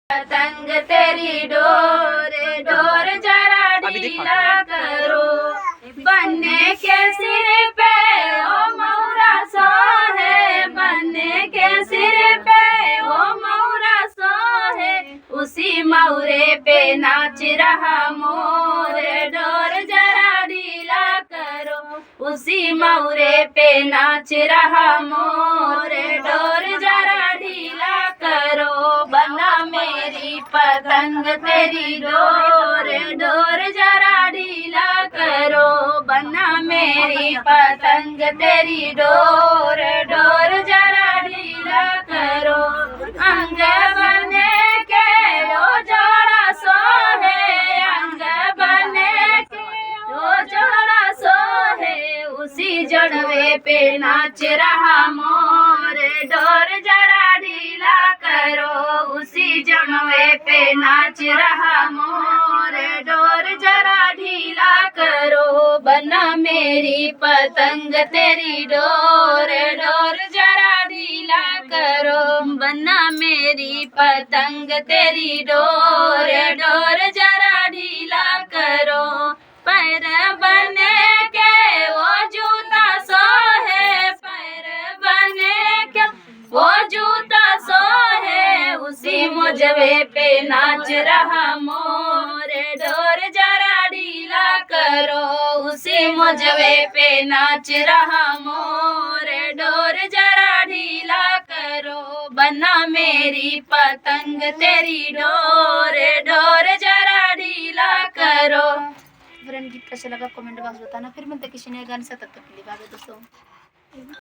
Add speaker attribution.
Speaker 1: पतंग तेरी door door जरा ढीला करो, बनने के सिर पे ओ मौरा सो है, बनने के सिर पे ओ मौरा सो है, उसी मौरे पे नाच रहा मोर डोर जरा ढीला करो, उसी मौरे पे नाच रहा मोर डोर जरा ढीला करो, बना मेरी पतंग तेरी डोर डोर जरा ढीला करो, बना मेरी पतंग तेरी डोर डोर जरा ढीला करो, अंग बने के वो जोड़ा सो है, अंग बने के वो जोड़ा सो है, उसी जड़वे पे नाच रहा मोर डोर जरा ढीला करो, उसी जड़वे पे नाच रहा मोर डोर जरा ढीला करो, बना मेरी पतंग तेरी डोर डोर जरा ढीला करो, बना मेरी पतंग तेरी डोर डोर जरा ढीला करो, पैर बने के वो जूता सो है, पैर बने के वो जूता सो है, उसी मुझवे पे नाच रहा मोर डोर जरा ढीला करो, उसी मुझवे पे नाच रहा मोर डोर जरा ढीला करो, बना मेरी पतंग तेरी डोर डोर जरा ढीला करो।
Speaker 2: फ्रेंड गीत कैसे लगा कमेंट बॉक्स बताना। फिर मिलते किसी नए गाने से, तब तक के लिए बाय बाय दोस्तों।